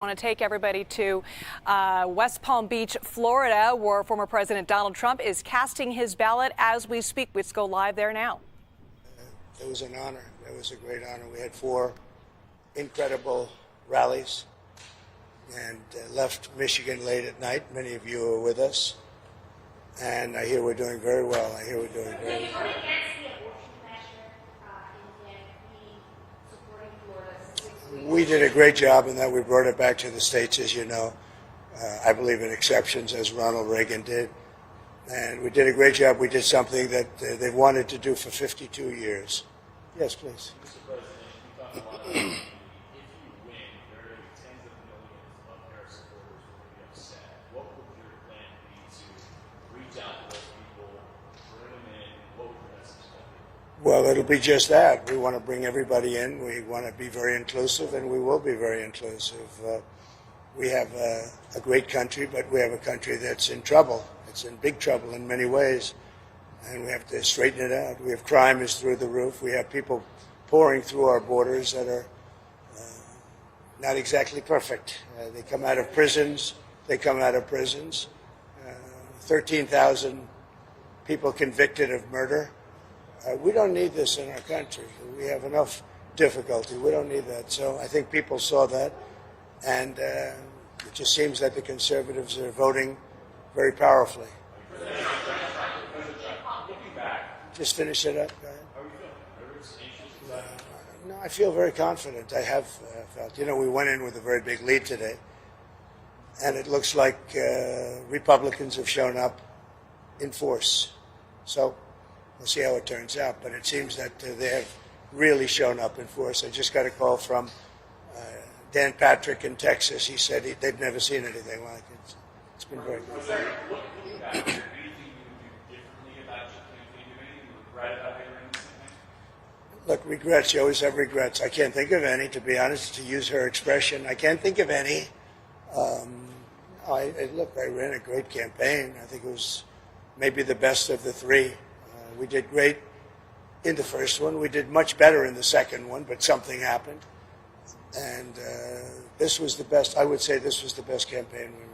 I want to take everybody to West Palm Beach, Florida, where former President Donald Trump is casting his ballot as we speak. Let's go live there now. It was an honor. It was a great honor. We had 4 incredible rallies and left Michigan late at night. Many of you were with us. And I hear we're doing very well. I hear we're doing very well. We did a great job in that we brought it back to the states, as you know. I believe in exceptions, as Ronald Reagan did. And we did a great job. We did something that they've wanted to do for 52 years. Yes, please. Mr. President, you talk about if you win, there are tens of millions of Harris supporters who will be upset. What would your plan be to reach out to those people, bring them in? What would your message be? Well, it'll be just that. We want to bring everybody in. We want to be very inclusive, and we will be very inclusive. We have a great country, but we have a country that's in trouble. It's in big trouble in many ways, and we have to straighten it out. We have crime is through the roof. We have people pouring through our borders that are not exactly perfect. They come out of prisons. 13,000 people convicted of murder. We don't need this in our country. We have enough difficulty. We don't need that. So I think people saw that, and it just seems that the conservatives are voting very powerfully. Just finish it up. No, I feel very confident. I have felt. You know, we went in with a very big lead today, and it looks like Republicans have shown up in force. So we'll see how it turns out. But it seems that they have really shown up in force. I just got a call from Dan Patrick in Texas. He said they've never seen anything like it. It's been very good. Looking back, is there anything you would do differently about your campaign? Do you regret about hiring this campaign? Look, regrets. You always have regrets. I can't think of any, to be honest, to use her expression. I can't think of any. I ran a great campaign. I think it was maybe the best of the 3. We did great in the first one. We did much better in the second one, but something happened. And this was the best. I would say this was the best campaign we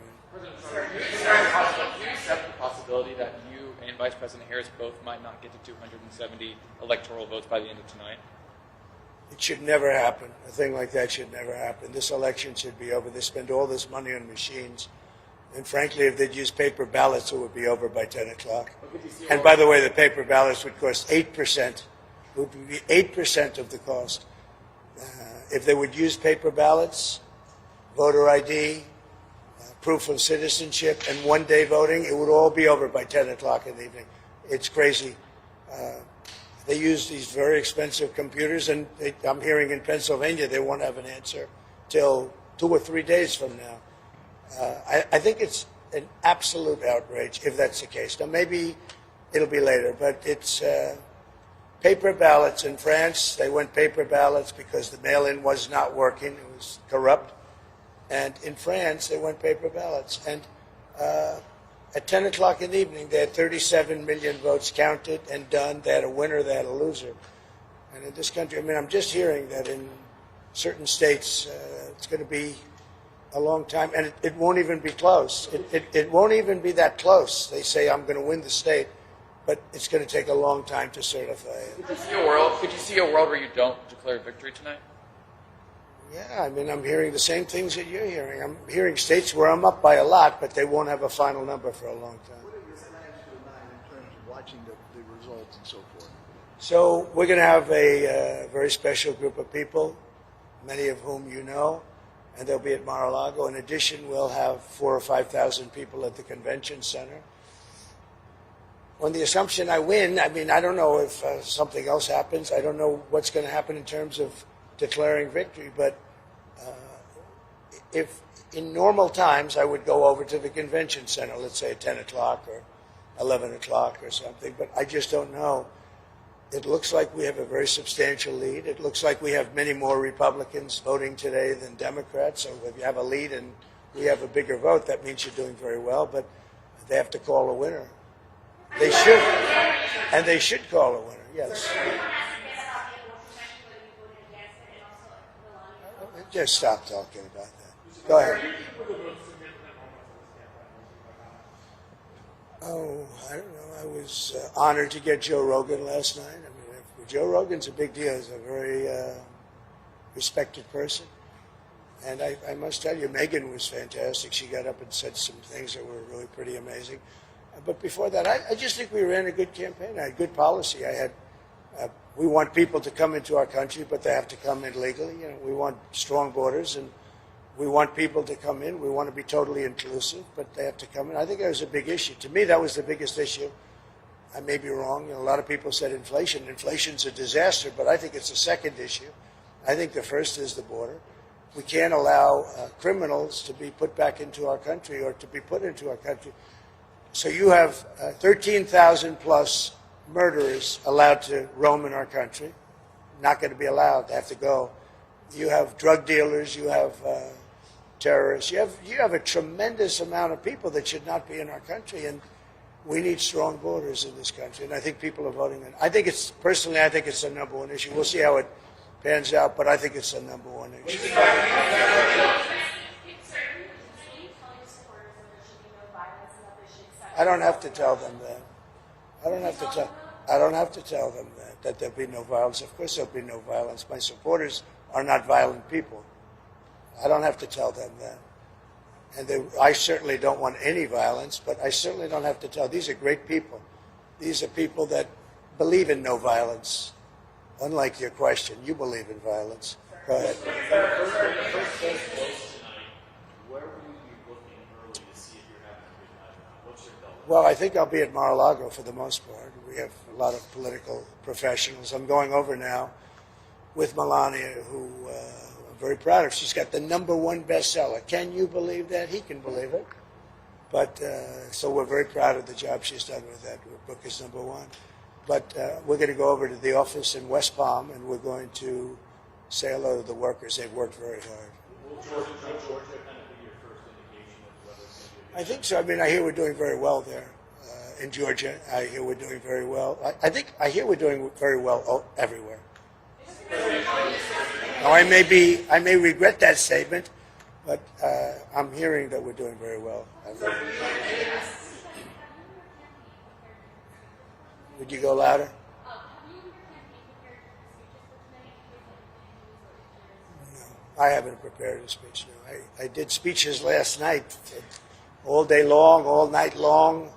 ran. President Trump, do you accept the possibility that you and Vice President Harris both might not get to 270 electoral votes by the end of tonight? It should never happen. A thing like that should never happen. This election should be over. They spend all this money on machines. And frankly, if they'd use paper ballots, it would be over by 10 o'clock. And by the way, the paper ballots would cost 8%. It would be 8% of the cost. If they would use paper ballots, voter ID, proof of citizenship, and one-day voting, it would all be over by 10 o'clock in the evening. It's crazy. They use these very expensive computers, and I'm hearing in Pennsylvania they won't have an answer till 2 or 3 days from now. I think it's an absolute outrage if that's the case. Now, maybe it'll be later, but it's paper ballots in France. They went paper ballots because the mail-in was not working. It was corrupt. And in France, they went paper ballots. And at 10 o'clock in the evening, they had 37 million votes counted and done. They had a winner, they had a loser. And in this country, I mean, I'm just hearing that in certain states, it's going to be a long time, and it won't even be close. It won't even be that close. They say, I'm going to win the state, but it's going to take a long time to certify it. Could you see a world where you don't declare victory tonight? Yeah, I mean, I'm hearing the same things that you're hearing. I'm hearing states where I'm up by a lot, but they won't have a final number for a long time. What are your plans for tonight in terms of watching the results and so forth? So we're going to have a very special group of people, many of whom you know, and they'll be at Marago. In addition, we'll have 4,000 or 5,000 people at the convention center. On the assumption I win, I mean, I don't know if something else happens. I don't know what's going to happen in terms of declaring victory, but if in normal times I would go over to the convention center, let's say at 10 o'clock or 11 o'clock or something, but I just don't know. It looks like we have a very substantial lead. It looks like we have many more Republicans voting today than Democrats, so if you have a lead and we have a bigger vote, that means you're doing very well, but they have to call a winner. They should, and they should call a winner, yes. Just stop talking about that. Go ahead. Oh, I don't know. I was honored to get Joe Rogan last night. I mean, Joe Rogan's a big deal. He's a very respected person. And I must tell you, Megyn was fantastic. She got up and said some things that were really pretty amazing. But before that, I just think we ran a good campaign. I had good policy. We want people to come into our country, but they have to come in legally. You know, we want strong borders, and we want people to come in. We want to be totally inclusive, but they have to come in. I think that was a big issue. To me, that was the biggest issue. I may be wrong. You know, a lot of people said inflation. Inflation's a disaster, but I think it's a second issue. I think the first is the border. We can't allow criminals to be put back into our country or to be put into our country. So you have 13,000 plus murderers allowed to roam in our country. Not going to be allowed. They have to go. You have drug dealers. You have terrorists. You have a tremendous amount of people that should not be in our country, and we need strong borders in this country. And I think people are voting on it. I think it's the number one issue. We'll see how it pans out, but I think it's the number one issue. I don't have to tell them that. I don't have to tell them that there'll be no violence. Of course there'll be no violence. My supporters are not violent people. I don't have to tell them that. And I certainly don't want any violence, but I certainly don't have to tell. These are great people. These are people that believe in no violence. Unlike your question, you believe in violence. Go ahead. Well, I think I'll be at Marago for the most part. We have a lot of political professionals. I'm going over now with Melania, who I'm very proud of. She's got the #1 bestseller. Can you believe that? He can believe it. But so we're very proud of the job she's done with that. Her book is #1. But we're going to go over to the office in West Palm, and we're going to say hello to the workers. They've worked very hard. Will Georgia kind of be your first indication of whether it's going to be I think so. I mean, I hear we're doing very well there in Georgia. I hear we're doing very well. I hear we're doing very well everywhere. Now, I may regret that statement, but I'm hearing that we're doing very well. Would you go louder? No, I haven't prepared a speech. No. I did speeches last night, all day long, all night long.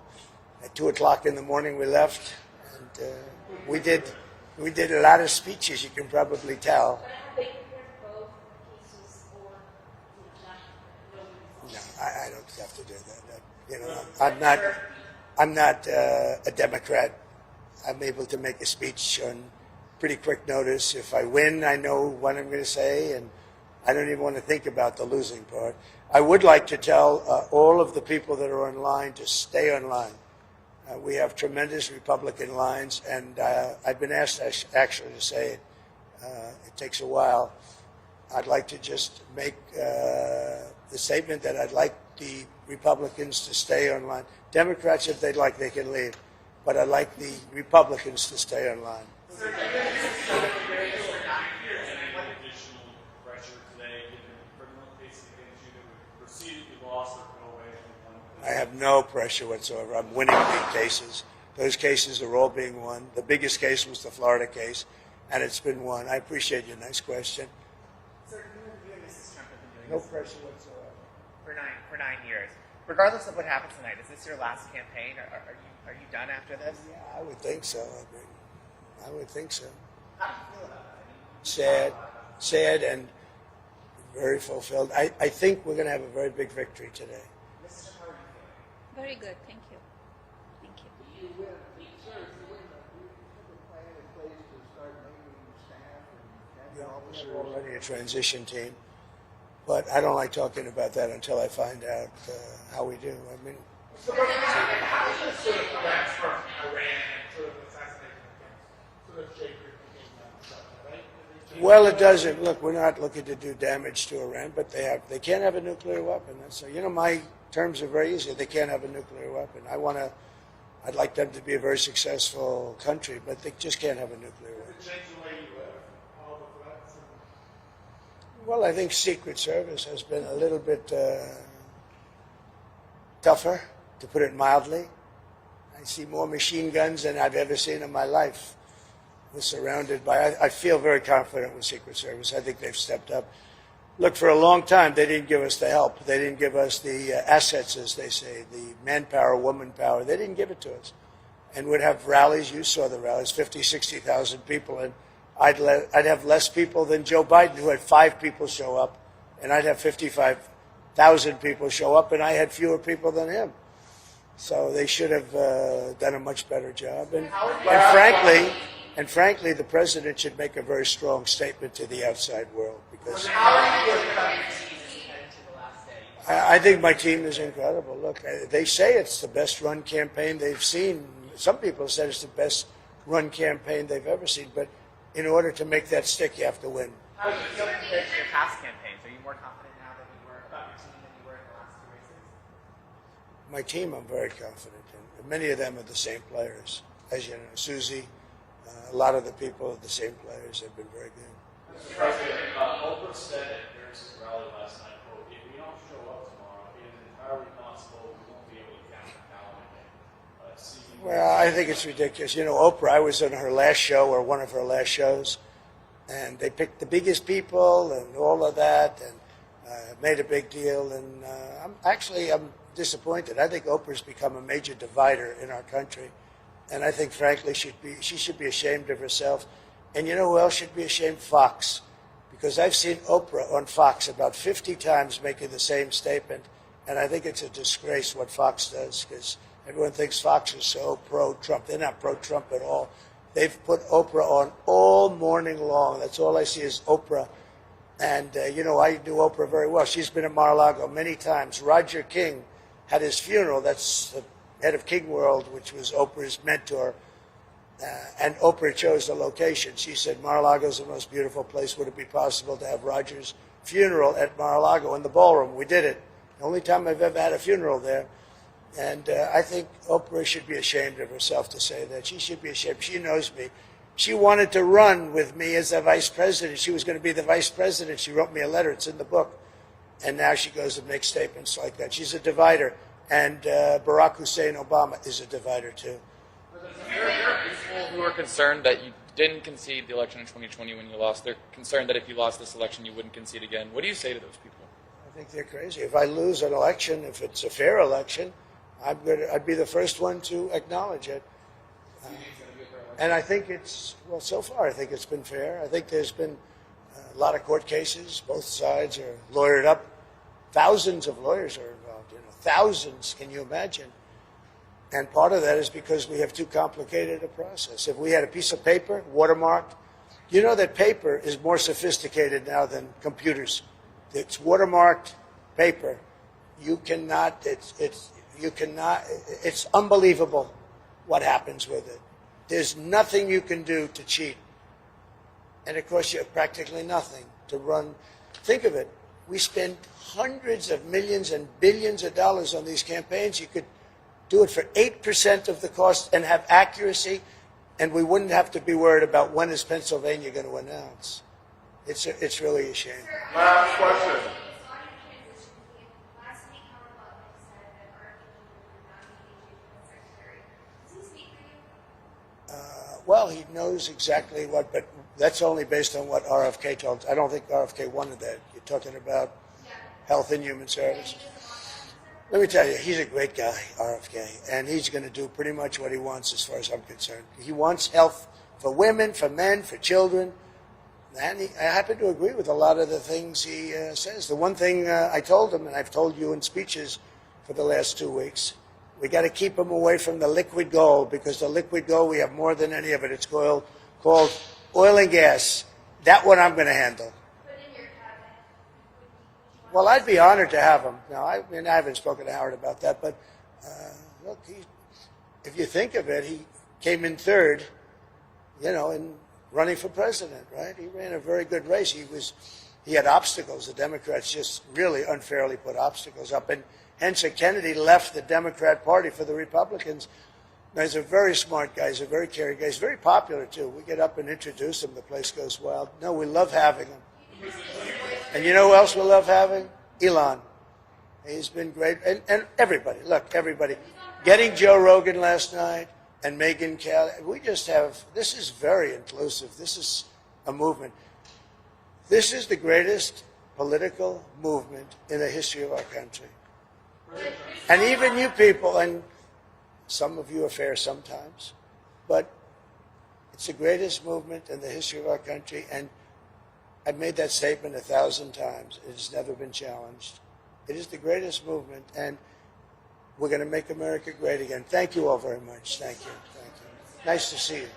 At 2:00 in the morning, we left, and we did a lot of speeches. You can probably tell. No, I don't have to do that. You know, I'm not a Democrat. I'm able to make a speech on pretty quick notice. If I win, I know what I'm going to say, and I don't even want to think about the losing part. I would like to tell all of the people that are online to stay online. We have tremendous Republican lines, and I've been asked actually to say it. It takes a while. I'd like to just make the statement that I'd like the Republicans to stay online. Democrats, if they'd like, they can leave. But I'd like the Republicans to stay online. I have no pressure whatsoever. I'm winning big cases. Those cases are all being won. The biggest case was the Florida case, and it's been won. I appreciate your nice question. Sir, you and Mrs. Trump have been doing No this pressure whatsoever. for 9 years. Regardless of what happens tonight, is this your last campaign? Are you done after this? Yeah, I would think so. I would think so. How do you feel about it? Sad and very fulfilled. I think we're going to have a very big victory today. Mrs. Trump, how are you feeling? Very good, thank you. Thank you. If you win, sir, if you win, do you have a plan in place to start naming staff and cabinet officers? We have already a transition team, but I don't like talking about that until I find out how we do. I mean, So, how does this sort of prevent from Iran and sort of assassination attempts sort of shape your thinking on stuff, right? well, it doesn't. Look, we're not looking to do damage to Iran, but they can't have a nuclear weapon. So, my terms are very easy. They can't have a nuclear weapon. I'd like them to be a very successful country, but they just can't have a nuclear weapon. Does it change the way you live, all the threats? Well, I think Secret Service has been a little bit tougher, to put it mildly. I see more machine guns than I've ever seen in my life. We're surrounded by, I feel very confident with Secret Service. I think they've stepped up. Look, for a long time, they didn't give us the help. They didn't give us the assets, as they say, the manpower, woman power. They didn't give it to us. And we'd have rallies. You saw the rallies, 50, 60,000 people. And I'd have less people than Joe Biden, who had 5 people show up. And I'd have 55,000 people show up, and I had fewer people than him. So they should have done a much better job. And frankly, the president should make a very strong statement to the outside world. Because How are you feeling about your team heading to the last day? I think my team is incredible. Look, they say it's the best run campaign they've seen. Some people said it's the best run campaign they've ever seen. But in order to make that stick, you have to win. How do you feel compared to your past campaigns? Are you more confident now than you were about your team than you were in the last 2 races? My team, I'm very confident in. Many of them are the same players. As you know, Susie, a lot of the people are the same players. They've been very good. Mr. President, Oprah said at Harris's rally last night, quote, if we don't show up tomorrow, it is entirely possible we won't be able to count the ballot. Well, I think it's ridiculous. You know, Oprah, I was on her last show, or one of her last shows, and they picked the biggest people and all of that, and made a big deal. And I'm disappointed. I think Oprah's become a major divider in our country, and I think, frankly, she should be ashamed of herself. And you know who else should be ashamed? Fox. Because I've seen Oprah on Fox about 50 times making the same statement, and I think it's a disgrace what Fox does, because everyone thinks Fox is so pro-Trump. They're not pro-Trump at all. They've put Oprah on all morning long. That's all I see is Oprah. And, you know, I do Oprah very well. She's been in Mar-a-Lago many times. Roger King had his funeral. That's the head of King World, which was Oprah's mentor. And Oprah chose the location. She said, Mar-a-Lago is the most beautiful place. Would it be possible to have Roger's funeral at Mar-a-Lago in the ballroom? We did it. The only time I've ever had a funeral there. And I think Oprah should be ashamed of herself to say that. She should be ashamed. She knows me. She wanted to run with me as the vice president. She was going to be the vice president. She wrote me a letter. It's in the book. And now she goes and makes statements like that. She's a divider. And Barack Hussein Obama is a divider, too. There are people who are concerned that you didn't concede the election in 2020 when you lost. They're concerned that if you lost this election, you wouldn't concede again. What do you say to those people? I think they're crazy. If I lose an election, if it's a fair election, I'd be the first one to acknowledge it. And I think so far, I think it's been fair. I think there's been a lot of court cases. Both sides are lawyered up. Thousands of lawyers are involved. Thousands, can you imagine? And part of that is because we have too complicated a process. If we had a piece of paper, watermarked, you know that paper is more sophisticated now than computers. It's watermarked paper. It's unbelievable what happens with it. There's nothing you can do to cheat. And it costs you practically nothing to run. Think of it. We spend hundreds of millions and billions of dollars on these campaigns. You could do it for 8% of the cost and have accuracy, and we wouldn't have to be worried about when is Pennsylvania going to announce. It's really a shame. Last question. Well, he knows exactly what, but that's only based on what RFK told. I don't think RFK wanted that. You're talking about Health and Human Services. Let me tell you, he's a great guy, RFK, and he's going to do pretty much what he wants as far as I'm concerned. He wants health for women, for men, for children, and I happen to agree with a lot of the things he says. The one thing I told him, and I've told you in speeches for the last 2 weeks, we got to keep him away from the liquid gold, because the liquid gold, we have more than any of it. It's called oil and gas. That one I'm going to handle. Well, I'd be honored to have him. Now, I haven't spoken to Howard about that, but look, if you think of it, he came in third, in running for president, right? He ran a very good race. He had obstacles. The Democrats just really unfairly put obstacles up, and Henson Kennedy left the Democrat Party for the Republicans. Now, he's a very smart guy. He's a very caring guy. He's very popular, too. We get up and introduce him. The place goes wild. No, we love having him. And you know who else we love having? Elon. He's been great. And everybody, look, everybody. Getting Joe Rogan last night and Megyn Kelly, we just have, this is very inclusive. This is a movement. This is the greatest political movement in the history of our country. And even you people, and some of you are fair sometimes, but it's the greatest movement in the history of our country, and I've made that statement 1,000 times. It has never been challenged. It is the greatest movement, and we're going to make America great again. Thank you all very much. Thank you. Thank you. Nice to see you.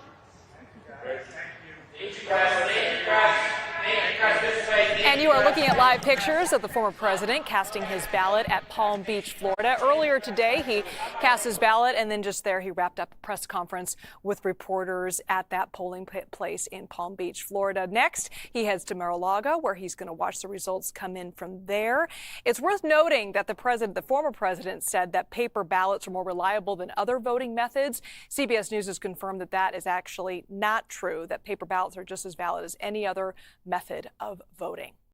And you are looking at live pictures of the former president casting his ballot at Palm Beach, Florida. Earlier today, he cast his ballot, and then just there, he wrapped up a press conference with reporters at that polling place in Palm Beach, Florida. Next, he heads to Marago, where he's going to watch the results come in from there. It's worth noting that the former president, said that paper ballots are more reliable than other voting methods. CBS News has confirmed that that is actually not true, that paper ballots are just as valid as any other method of voting.